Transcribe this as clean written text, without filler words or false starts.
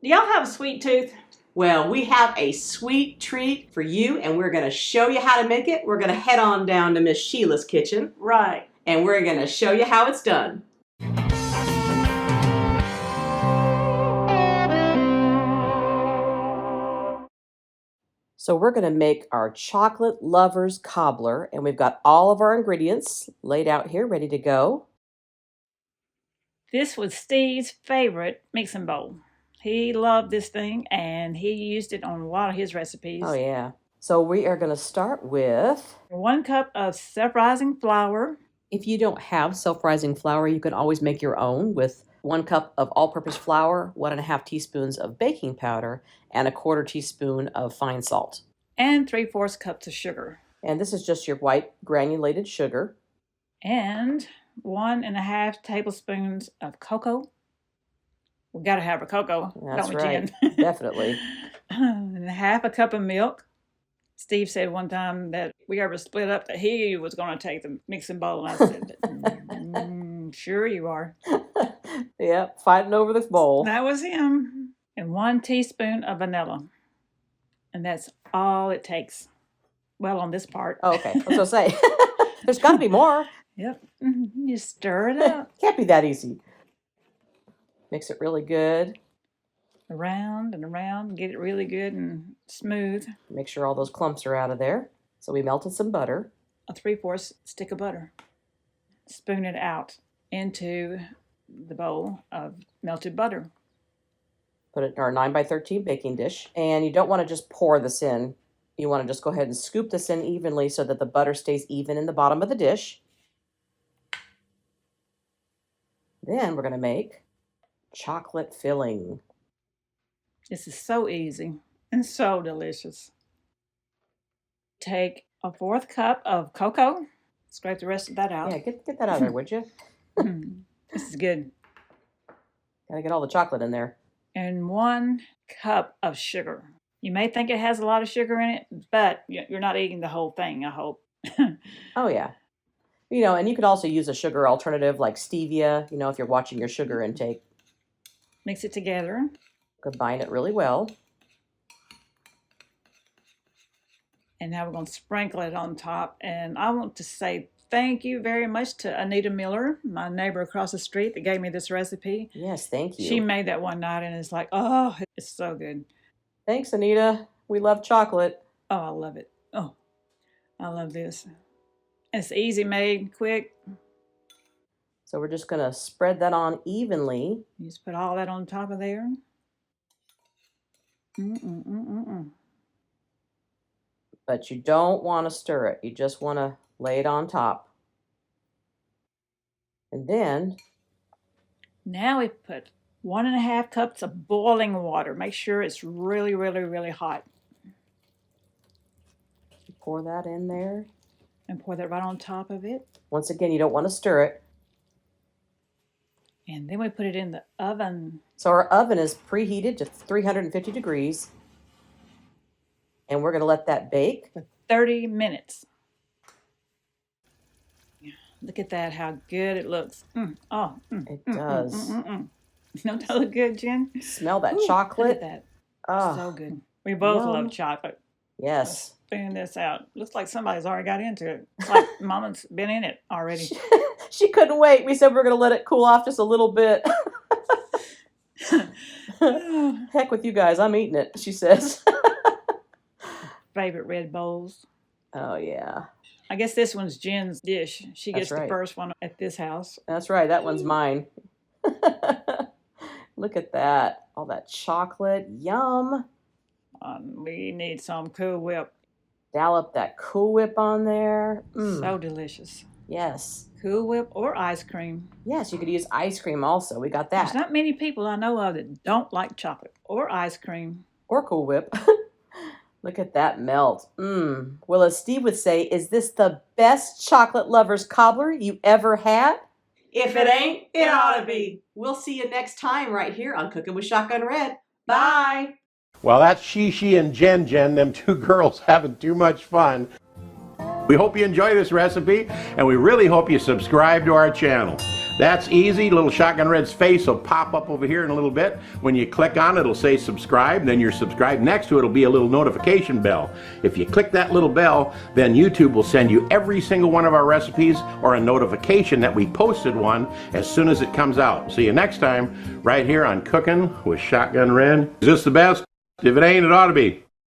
Do y'all have a sweet tooth? Well, we have a sweet treat for you, and we're going to show you how to make it. We're going to head on down to Miss Sheila's kitchen. Right. And we're going to show you how it's done. So we're going to make our Chocolate Lovers Cobbler, and we've got all of our ingredients laid out here, ready to go. This was Steve's favorite mixing bowl. He loved this thing, and he used it on a lot of his recipes. Oh, yeah. So we are going to start with 1 cup of self-rising flour. If you don't have self-rising flour, you can always make your own with 1 cup of all-purpose flour, 1.5 teaspoons of baking powder, and 1/4 teaspoon of fine salt. And 3/4 cups of sugar. And this is just your white granulated sugar. And 1.5 tablespoons of cocoa. We got to have a cocoa. That's don't we, right. Jen? Definitely. And 1/2 cup of milk. Steve said one time that we ever split up that he was going to take the mixing bowl. And I said, sure you are. Yep, fighting over this bowl. That was him. And 1 teaspoon of vanilla. And that's all it takes. Well, on this part. Oh, okay. I was going to say, there's got to be more. Yep. You stir it up. Can't be that easy. Mix it really good. Around and around. Get it really good and smooth. Make sure all those clumps are out of there. So we melted some butter. A 3/4 stick of butter. Spoon it out into the bowl of melted butter. Put it in our 9x13 baking dish. And you don't want to just pour this in. You want to just go ahead and scoop this in evenly so that the butter stays even in the bottom of the dish. Then we're going to make chocolate filling. This is so easy and so delicious. Take a 1/4 cup of cocoa. Scrape the rest of that out. Yeah, get that out of there, would you? This is good. Gotta get all the chocolate in there. And 1 cup of sugar. You may think it has a lot of sugar in it, but you're not eating the whole thing, I hope. Oh, yeah. You know, and you could also use a sugar alternative like stevia, you know, if you're watching your sugar intake. Mix it together. Combine it really well. And now we're going to sprinkle it on top. And I want to say thank you very much to Anita Miller, my neighbor across the street that gave me this recipe. Yes, thank you. She made that one night and it's like, oh, it's so good. Thanks, Anita. We love chocolate. Oh, I love it. Oh, I love this. It's easy made, quick. So we're just going to spread that on evenly. You just put all that on top of there. But you don't want to stir it. You just want to lay it on top. And then now we put 1.5 cups of boiling water. Make sure it's really, really, really hot. Pour that in there. And pour that right on top of it. Once again, you don't want to stir it. And then we put it in the oven. So our oven is preheated to 350 degrees. And we're going to let that bake for 30 minutes. Look at that, how good it looks. It does. Don't that look good, Jen? Smell that chocolate. Look at that. Oh, so good. We both love chocolate. Yes. Spoon this out. Looks like somebody's already got into it. It's like Mama's been in it already. She couldn't wait. We said we were going to let it cool off just a little bit. Heck with you guys. I'm eating it, she says. Favorite red bowls. Oh, yeah. I guess this one's Jen's dish. She gets the first one at this house. That's right. That one's mine. Look at that. All that chocolate. Yum. We need some Cool Whip. Dollop that Cool Whip on there. So delicious. Yes. Cool Whip or ice cream. Yes, you could use ice cream also. We got that. There's not many people I know of that don't like chocolate or ice cream. Or Cool Whip. Look at that melt. Well, as Steve would say, is this the best Chocolate Lovers Cobbler you ever had? If it ain't, it ought to be. We'll see you next time right here on Cooking with Shotgun Red. Bye. Well, that's She and Jen, them two girls having too much fun. We hope you enjoy this recipe, and we really hope you subscribe to our channel. That's easy. Little Shotgun Red's face will pop up over here in a little bit. When you click on it, it'll say subscribe, then you're subscribed. Next to it will be a little notification bell. If you click that little bell, then YouTube will send you every single one of our recipes or a notification that we posted one as soon as it comes out. See you next time right here on Cooking with Shotgun Red. Is this the best? If it ain't, it ought to be.